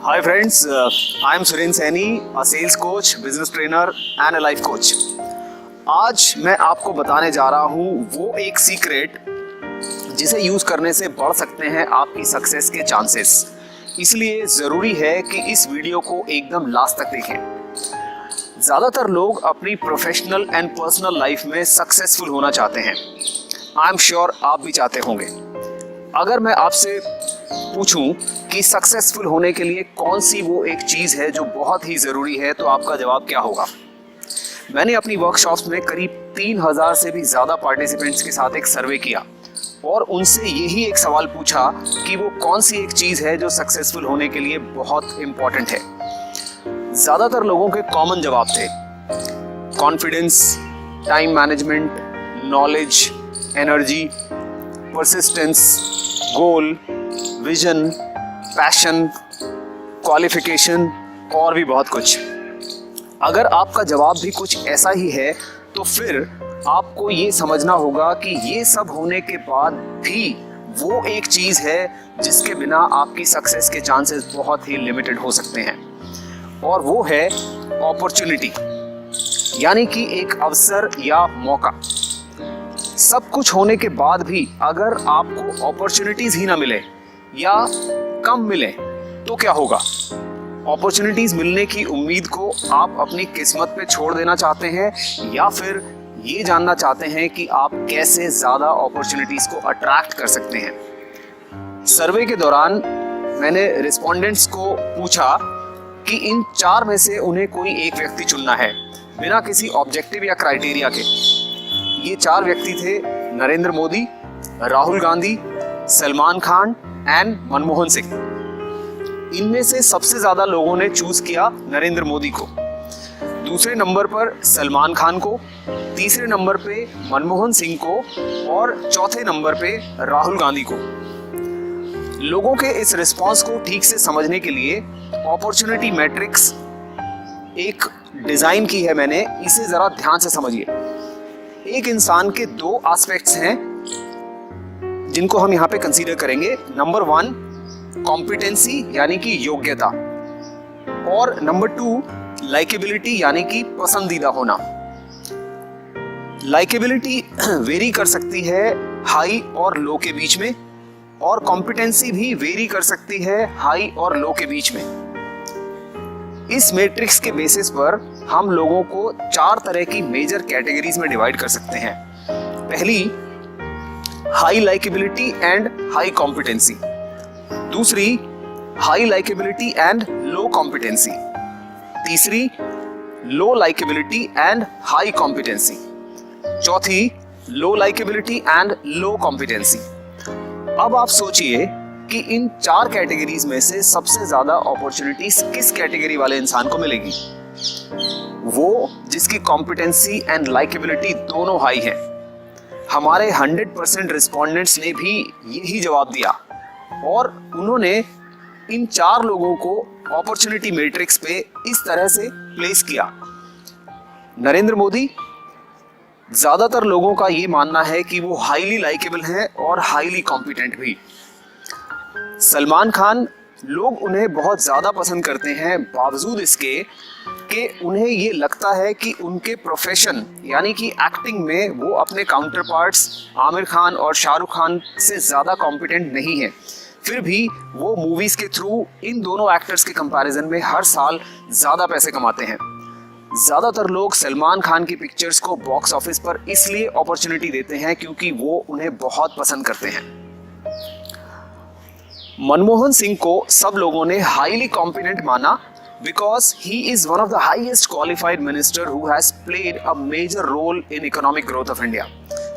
Hi friends, I am Suren Saini, a sales coach, business trainer and a life coach. आज मैं आपको बताने जा रहा हूँ वो एक सीक्रेट जिसे यूज करने से बढ़ सकते हैं आपकी सक्सेस के चांसेस। इसलिए ज़रूरी है कि इस वीडियो को एकदम लास्ट तक देखें। ज़्यादातर लोग अपनी प्रोफेशनल एंड पर्सनल लाइफ में सक्सेसफुल होना चाहते हैं। आई एम श्योर आप भी चाहते होंगे। अगर मैं आपसे पूछूं कि सक्सेसफुल होने के लिए कौन सी वो एक चीज़ है जो बहुत ही ज़रूरी है, तो आपका जवाब क्या होगा? मैंने अपनी वर्कशॉप्स में करीब 3000 से भी ज़्यादा पार्टिसिपेंट्स के साथ एक सर्वे किया और उनसे यही एक सवाल पूछा कि वो कौन सी एक चीज़ है जो सक्सेसफुल होने के लिए बहुत इम्पॉर्टेंट है। ज़्यादातर लोगों के कॉमन जवाब थे confidence, time management, knowledge, energy, persistence, goal, vision, passion, qualification और भी बहुत कुछ। अगर आपका जवाब भी कुछ ऐसा ही है तो फिर आपको ये समझना होगा कि ये सब होने के बाद भी वो एक चीज़ है जिसके बिना आपकी सक्सेस के चांसेस बहुत ही लिमिटेड हो सकते हैं, और वो है अपॉर्चुनिटी, यानी कि एक अवसर या मौका। सब कुछ होने के बाद भी अगर आपको अपॉर्चुनिटीज ही ना मिले या कम मिले तो क्या होगा? अपॉर्चुनिटीज मिलने की उम्मीद को आप अपनी किस्मत पे छोड़ देना चाहते हैं, या फिर ये जानना चाहते हैं कि आप कैसे ज्यादा अपॉर्चुनिटीज को अट्रैक्ट कर सकते हैं? सर्वे के दौरान मैंने रिस्पोंडेंट्स को पूछा कि इन 4 में से उन्हें कोई एक व्यक्ति चुनना है बिना किसी ऑब्जेक्टिव या क्राइटेरिया के। ये 4 व्यक्ति थे नरेंद्र मोदी, राहुल गांधी, सलमान खान एंड मनमोहन सिंह। इनमें से सबसे ज्यादा लोगों ने चूज किया नरेंद्र मोदी को, दूसरे नंबर पर सलमान खान को, तीसरे नंबर पे मनमोहन सिंह को और चौथे नंबर पे राहुल गांधी को। लोगों के इस रिस्पांस को ठीक से समझने के लिए अपॉर्चुनिटी मैट्रिक्स एक डिजाइन की है मैंने, इसे जरा ध्यान से समझिए। एक इंसान के 2 एस्पेक्ट्स हैं जिनको हम यहाँ पे कंसीडर करेंगे। नंबर 1 कॉम्पिटेंसी यानी कि योग्यता, और नंबर 2 लाइकेबिलिटी यानी कि पसंदीदा होना। लाइकेबिलिटी वेरी कर सकती है हाई और लो के बीच में, और कॉम्पिटेंसी भी वेरी कर सकती है हाई और लो के बीच में। इस मैट्रिक्स के बेसिस पर हम लोगों को 4 तरह की मेजर कैटेगरीज में डिवाइड कर सकते हैं। पहली, high likeability and high competency. दूसरी, high likeability and low competency. तीसरी, low likeability and high competency. चौथी, low likeability and low competency. अब आप सोचिए कि इन 4 कैटेगरीज में से सबसे ज्यादा अपॉर्चुनिटीज किस कैटेगरी वाले इंसान को मिलेगी? वो जिसकी कॉम्पिटेंसी एंड लाइकेबिलिटी दोनों हाई है। हमारे 100% रिस्पोंडेंट्स ने भी यही जवाब दिया, और उन्होंने इन 4 लोगों को अपॉर्चुनिटी मैट्रिक्स पे इस तरह से प्लेस किया। नरेंद्र मोदी, ज्यादातर लोगों का ये मानना है कि वो हाईली लाइकेबल हैं और हाईली कॉम्पिटेंट भी। सलमान खान, लोग उन्हें बहुत ज़्यादा पसंद करते हैं, बावजूद इसके कि उन्हें ये लगता है कि उनके प्रोफेशन यानी कि एक्टिंग में वो अपने काउंटर पार्ट्स आमिर खान और शाहरुख खान से ज़्यादा कॉम्पिटेंट नहीं है। फिर भी वो मूवीज़ के थ्रू इन दोनों एक्टर्स के कंपैरिजन में हर साल ज़्यादा पैसे कमाते हैं। ज़्यादातर लोग सलमान खान की पिक्चर्स को बॉक्स ऑफिस पर इसलिए अपॉर्चुनिटी देते हैं क्योंकि वो उन्हें बहुत पसंद करते हैं। मनमोहन सिंह को सब लोगों ने हाईली कॉम्पिटेंट माना because he is one of the highest qualified minister who has played a major role in economic growth of India.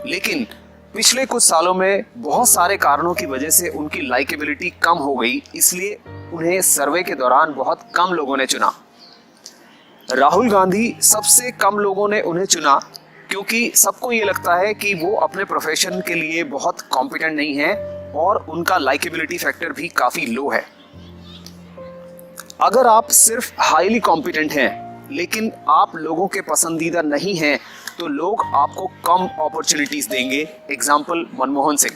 लेकिन पिछले कुछ सालों में बहुत सारे कारणों की वजह से उनकी लाइकेबिलिटी कम हो गई, इसलिए उन्हें सर्वे के दौरान बहुत कम लोगों ने चुना। राहुल गांधी, सबसे कम लोगों ने उन्हें चुना क्योंकि सबको ये लगता है कि वो अपने प्रोफेशन के लिए बहुत कॉम्पिटेंट नहीं है और उनका लाइकेबिलिटी फैक्टर भी काफ़ी लो है। अगर आप सिर्फ हाईली कॉम्पिटेंट हैं लेकिन आप लोगों के पसंदीदा नहीं हैं तो लोग आपको कम अपॉर्चुनिटीज देंगे। एग्जाम्पल मनमोहन सिंह।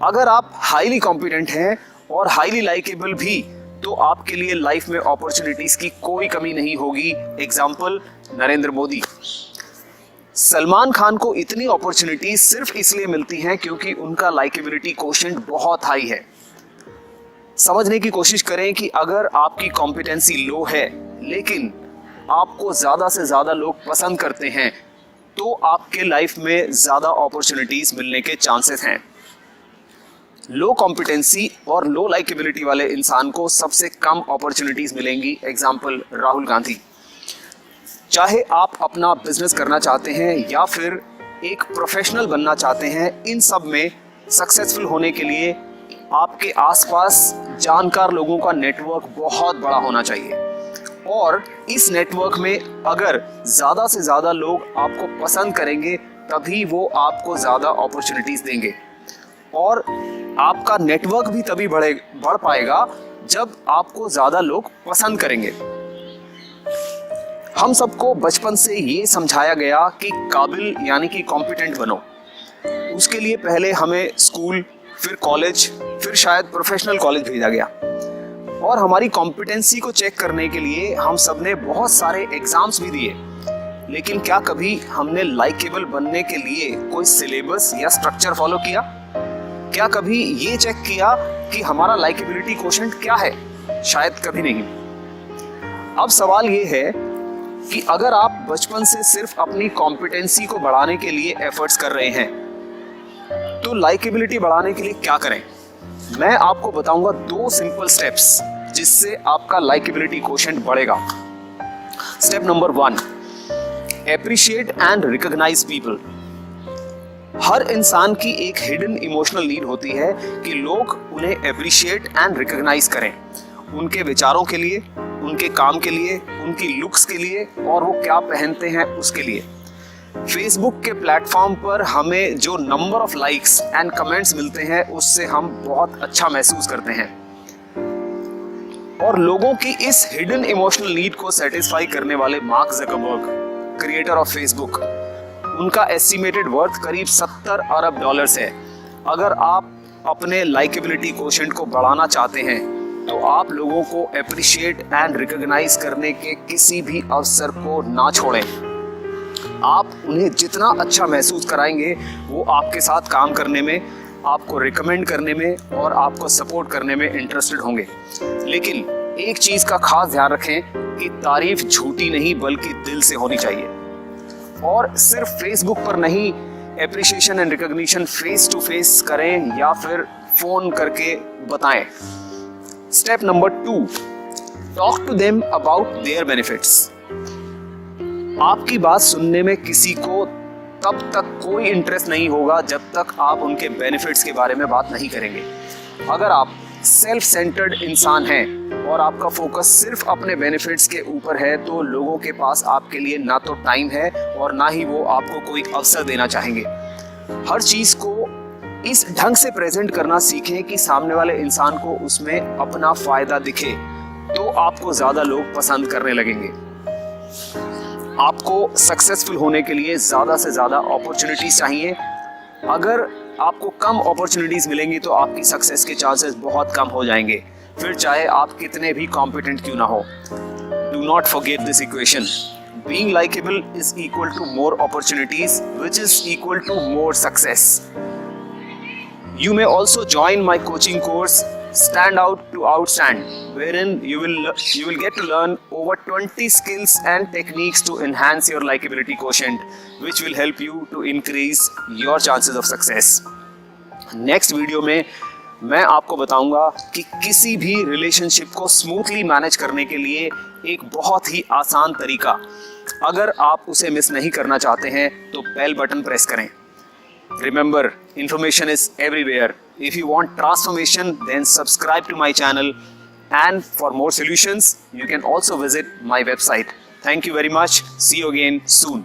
अगर आप हाईली कॉम्पिटेंट हैं और हाईली लाइकेबल भी तो आपके लिए लाइफ में अपॉर्चुनिटीज की कोई कमी नहीं होगी। एग्जाम्पल नरेंद्र मोदी। सलमान खान को इतनी अपॉर्चुनिटीज सिर्फ इसलिए मिलती हैं क्योंकि उनका लाइकेबिलिटी कोशेंट बहुत हाई है। समझने की कोशिश करें कि अगर आपकी कॉम्पिटेंसी लो है लेकिन आपको ज्यादा से ज्यादा लोग पसंद करते हैं तो आपके लाइफ में ज्यादा अपॉर्चुनिटीज मिलने के चांसेस हैं। लो कॉम्पिटेंसी और लो लाइकेबिलिटी वाले इंसान को सबसे कम अपॉर्चुनिटीज मिलेंगी। एग्जाम्पल राहुल गांधी। चाहे आप अपना बिजनेस करना चाहते हैं या फिर एक प्रोफेशनल बनना चाहते हैं, इन सब में सक्सेसफुल होने के लिए आपके आसपास जानकार लोगों का नेटवर्क बहुत बड़ा होना चाहिए और इस नेटवर्क में अगर ज़्यादा से ज़्यादा लोग आपको पसंद करेंगे तभी वो आपको ज़्यादा अपॉर्चुनिटीज देंगे और आपका नेटवर्क भी तभी बढ़ पाएगा जब आपको ज़्यादा लोग पसंद करेंगे। हम सबको बचपन से ये समझाया गया कि काबिल यानी कि कॉम्पिटेंट बनो। उसके लिए पहले हमें स्कूल, फिर कॉलेज, फिर शायद प्रोफेशनल कॉलेज भेजा गया और हमारी कॉम्पिटेंसी को चेक करने के लिए हम सब ने बहुत सारे एग्जाम्स भी दिए। लेकिन क्या कभी हमने लाइकेबल बनने के लिए कोई सिलेबस या स्ट्रक्चर फॉलो किया? क्या कभी ये चेक किया कि हमारा लाइकेबिलिटी कोशेंट क्या है? शायद कभी नहीं। अब सवाल ये है कि अगर आप बचपन से सिर्फ अपनी कॉम्पिटेंसी को बढ़ाने के लिए एफर्ट्स कर रहे हैं तो लाइकेबिलिटी बढ़ाने के लिए क्या करें? मैं आपको बताऊंगा 2 सिंपल स्टेप्स जिससे आपका लाइकेबिलिटी कोशेंट बढ़ेगा। Step number 1, appreciate and recognise people. हर इंसान की एक हिडन इमोशनल नीड होती है कि लोग उन्हें एप्रिशिएट एंड रिकॉग्नाइज करें, उनके विचारों के लिए, उनके काम के लिए, उनकी लुक्स के लिए और वो क्या पहनते हैं उसके लिए। फेसबुक के प्लेटफॉर्म पर हमें जो number of likes and comments मिलते हैं उससे हम बहुत अच्छा महसूस करते हैं और लोगों की इस हिडन इमोशनल नीड को सेटिस्फाई करने वाले mark Zuckerberg, creator of Facebook, उनका एस्टिमेटेड वर्थ करीब $70 अरब है। अगर आप अपने लाइकेबिलिटी कोशेंट को बढ़ाना चाहते हैं तो आप लोगों को एप्रिशिएट एंड रिकॉग्नाइज करने के किसी भी अवसर को ना छोड़ें। आप उन्हें जितना अच्छा महसूस कराएंगे वो आपके साथ काम करने में, आपको रिकमेंड करने में और आपको सपोर्ट करने में इंटरेस्टेड होंगे। लेकिन एक चीज़ का खास ध्यान रखें कि तारीफ झूठी नहीं बल्कि दिल से होनी चाहिए और सिर्फ फेसबुक पर नहीं, appreciation and recognition face to face करें या फिर फोन करके बताएं। Step number 2, talk to them about their benefits. आपकी बात सुनने में किसी को तब तक कोई इंटरेस्ट नहीं होगा जब तक आप उनके बेनिफिट्स के बारे में बात नहीं करेंगे। अगर आप सेल्फ सेंटर्ड इंसान हैं और आपका फोकस सिर्फ अपने बेनिफिट्स के ऊपर है तो लोगों के पास आपके लिए ना तो टाइम है और ना ही वो आपको कोई अवसर देना चाहेंगे। हर चीज़ को इस ढंग से प्रेजेंट करना सीखें कि सामने वाले इंसान को उसमें अपना फायदा दिखे, तो आपको ज़्यादा लोग पसंद करने लगेंगे। आपको सक्सेसफुल होने के लिए ज़्यादा से ज़्यादा अपॉर्चुनिटीज़ चाहिए। अगर आपको कम अपॉर्चुनिटीज़ मिलेंगी तो आपकी सक्सेस के चांसेस बहुत कम हो जाएंगे, फिर चाहे आप कितने भी कॉम्पिटेंट क्यों ना हो। Do not forget this equation, being likable is equal to more opportunities which is equal to more success. You may also join my coaching course Stand Out to Outstand, wherein you will get to learn over 20 skills and techniques to enhance your likability quotient, which will help you to increase your chances of success. Next video में मैं आपको बताऊंगा कि किसी भी relationship को smoothly manage करने के लिए एक बहुत ही आसान तरीका, अगर आप उसे मिस नहीं करना चाहते हैं तो बेल बटन प्रेस करें। Remember, information is everywhere. If you want transformation, then subscribe to my channel. And for more solutions, you can also visit my website. Thank you very much. See you again soon.